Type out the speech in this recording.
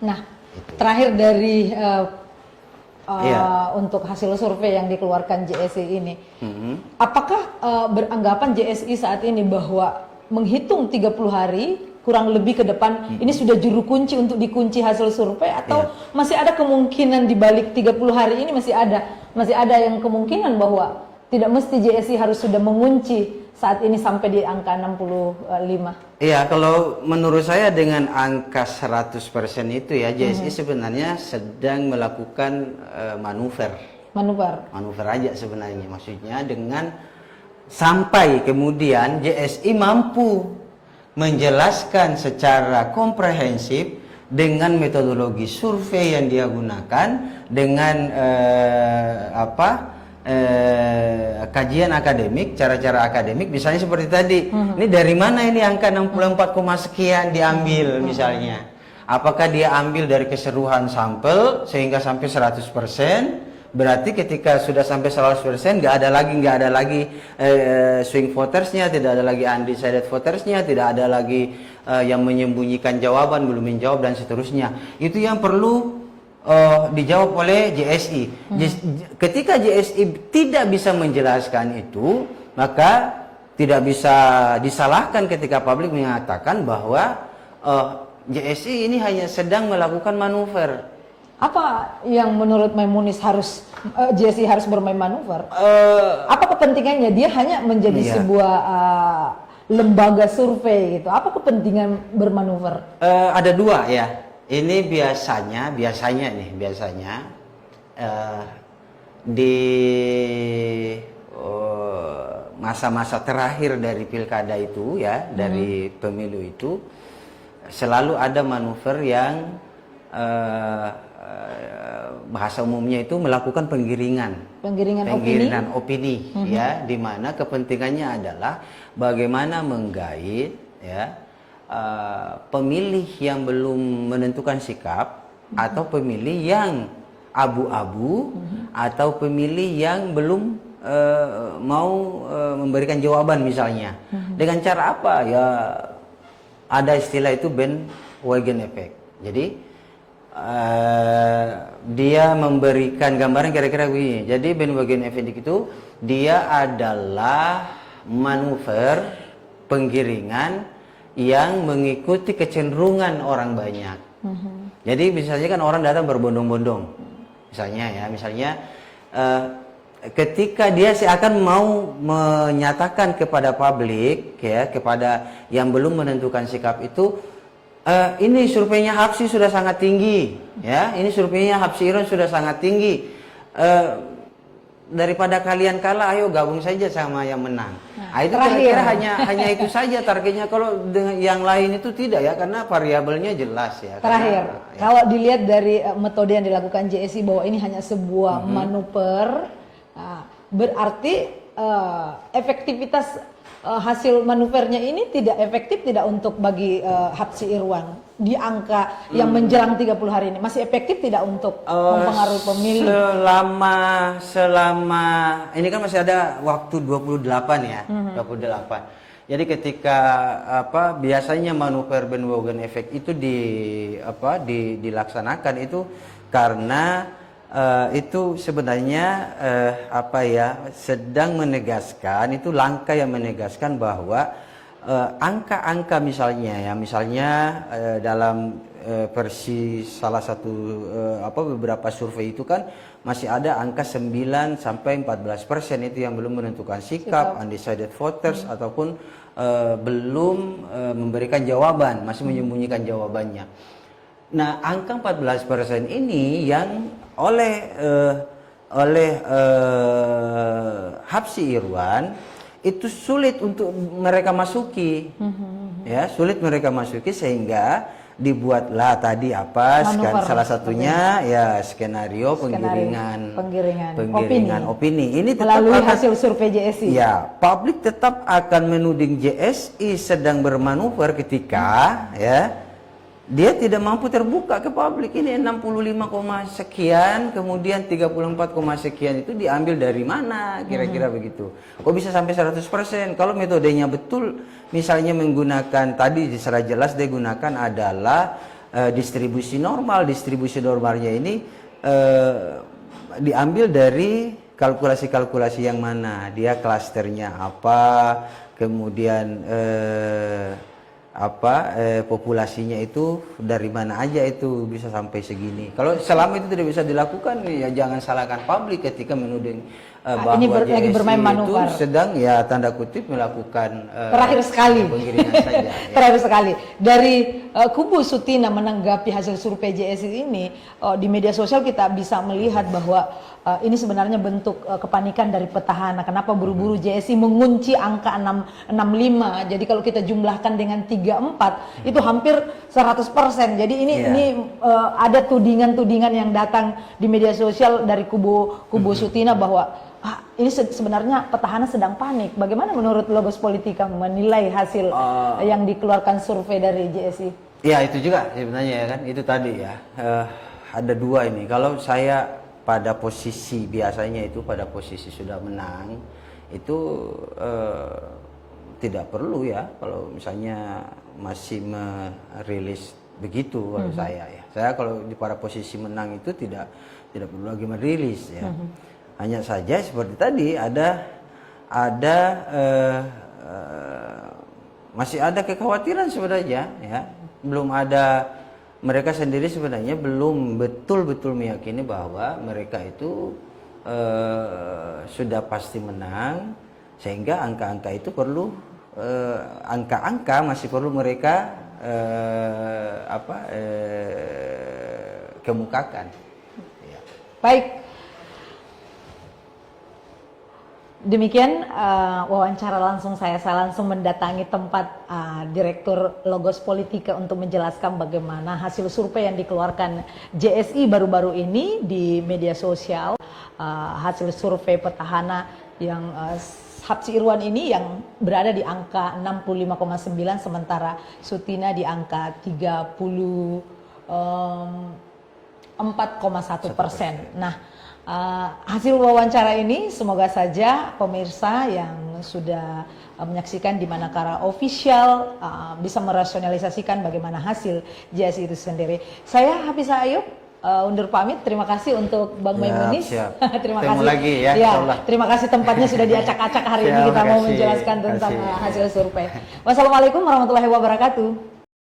Nah, Itu. terakhir dari Iya. untuk hasil survei yang dikeluarkan JSI ini, Mhm. apakah beranggapan JSI saat ini bahwa menghitung 30 hari kurang lebih ke depan ini sudah juru kunci untuk dikunci hasil survei, atau masih ada kemungkinan di balik 30 hari ini masih ada yang kemungkinan bahwa tidak mesti JSI harus sudah mengunci saat ini sampai di angka 65? Iya, kalau menurut saya dengan angka 100% itu ya, JSI sebenarnya sedang melakukan manuver aja sebenarnya. Maksudnya dengan sampai kemudian JSI mampu menjelaskan secara komprehensif dengan metodologi survei yang dia gunakan, dengan kajian akademik, cara-cara akademik, misalnya seperti tadi. Ini dari mana ini angka 64, sekian diambil misalnya? Apakah dia ambil dari keseluruhan sampel sehingga sampai 100%? Berarti ketika sudah sampai 100% nggak ada lagi swing votersnya, tidak ada lagi undecided votersnya, tidak ada lagi yang menyembunyikan jawaban, belum menjawab dan seterusnya. Itu yang perlu dijawab oleh JSI. Ketika JSI tidak bisa menjelaskan itu, maka tidak bisa disalahkan ketika publik mengatakan bahwa JSI ini hanya sedang melakukan manuver. Apa yang menurut Maimunis JSI harus bermain manuver? Apa kepentingannya? Dia hanya menjadi sebuah lembaga survei gitu. Apa kepentingan bermanuver? Ada dua ya. Ini biasanya di masa-masa terakhir dari pilkada itu ya, dari pemilu itu selalu ada manuver yang bahasa umumnya itu melakukan penggiringan opini ya, di mana kepentingannya adalah bagaimana menggait ya pemilih yang belum menentukan sikap, atau pemilih yang abu-abu, atau pemilih yang belum mau memberikan jawaban misalnya. Dengan cara apa ya, ada istilah itu bandwagon effect. Jadi dia memberikan gambaran kira-kira begini. Jadi bandwagon effect itu dia adalah manuver penggiringan yang mengikuti kecenderungan orang banyak. Jadi misalnya kan orang datang berbondong-bondong, misalnya ketika dia akan mau menyatakan kepada publik ya, kepada yang belum menentukan sikap itu, ini surveinya Hapsi sudah sangat tinggi, ya. Ini surveinya Hapsi Irwan sudah sangat tinggi. Daripada kalian kalah, ayo gabung saja sama yang menang. Nah, itu kira-kira hanya itu saja targetnya. Kalau dengan yang lain itu tidak ya, karena variabelnya jelas ya. Terakhir, kalau dilihat dari metode yang dilakukan JSI bahwa ini hanya sebuah manuver, berarti efektivitas hasil manuvernya ini tidak efektif tidak untuk bagi Hapsi Irwan di angka yang menjelang 30 hari ini. Masih efektif tidak untuk mempengaruhi pemilih? Selama ini kan masih ada waktu 28 ya, 28. Jadi ketika biasanya manuver bandwagon effect itu dilaksanakan itu karena itu sebenarnya sedang menegaskan, itu langkah yang menegaskan bahwa angka-angka misalnya dalam versi salah satu beberapa survei itu kan masih ada angka 9 sampai 14% itu yang belum menentukan sikap, undecided voters ataupun belum memberikan jawaban, masih menyembunyikan jawabannya. Nah, angka 14% ini yang oleh Hapsi Irwan itu sulit untuk mereka masuki, ya, sulit mereka masuki, sehingga dibuatlah tadi salah satunya ya skenario penggiringan opini. Ini tetap melalui hasil survei JSI. Ya, publik tetap akan menuding JSI sedang bermanuver ketika ya dia tidak mampu terbuka ke publik. Ini 65, sekian, kemudian 34, sekian itu diambil dari mana, kira-kira begitu. Kok bisa sampai 100%? Kalau metodenya betul, misalnya menggunakan tadi secara jelas dia gunakan adalah distribusi normalnya ini diambil dari kalkulasi-kalkulasi yang mana, dia klasternya apa, kemudian populasinya itu dari mana aja itu bisa sampai segini. Kalau selama itu tidak bisa dilakukan, ya jangan salahkan publik ketika menuding bahwa ini lagi bermain manuver. itu sedang ya tanda kutip melakukan terakhir sekali penggiringan saja. Ya. Terakhir sekali dari kubu Sutina menanggapi hasil survei JSI ini di media sosial kita bisa melihat bahwa ini sebenarnya bentuk kepanikan dari petahana. Kenapa buru-buru JSI mengunci angka 65? Jadi kalau kita jumlahkan dengan 34 itu hampir 100%. Jadi ini ada tudingan-tudingan yang datang di media sosial dari kubu Sutina bahwa ini sebenarnya petahana sedang panik. Bagaimana menurut Logos Politika menilai hasil yang dikeluarkan survei dari JSI? Ya itu juga sebenarnya ya kan, itu tadi ya ada dua ini. Kalau saya pada posisi biasanya itu pada posisi sudah menang itu tidak perlu ya kalau misalnya masih merilis begitu kalau saya ya. Saya kalau di pada posisi menang itu tidak perlu lagi merilis ya. Hanya saja seperti tadi masih ada kekhawatiran sebenarnya ya. Belum ada, mereka sendiri sebenarnya belum betul-betul meyakini bahwa mereka itu sudah pasti menang, sehingga angka-angka itu perlu angka-angka masih perlu mereka kemukakan. Ya. Baik. Demikian wawancara langsung saya langsung mendatangi tempat Direktur Logos Politika untuk menjelaskan bagaimana hasil survei yang dikeluarkan JSI baru-baru ini di media sosial, hasil survei petahana yang Habsyi Irwan ini yang berada di angka 65,9 sementara Sutina di angka 34,1%. Nah, hasil wawancara ini semoga saja pemirsa yang sudah menyaksikan di Manakara Official bisa merasionalisasikan bagaimana hasil JSI itu sendiri. Saya Hafizah Ayub undur pamit. Terima kasih untuk Bang Maimunis. Terima kasih lagi ya. Terima kasih tempatnya sudah diacak-acak hari ini kita mau menjelaskan tentang hasil survei. Wassalamualaikum warahmatullahi wabarakatuh.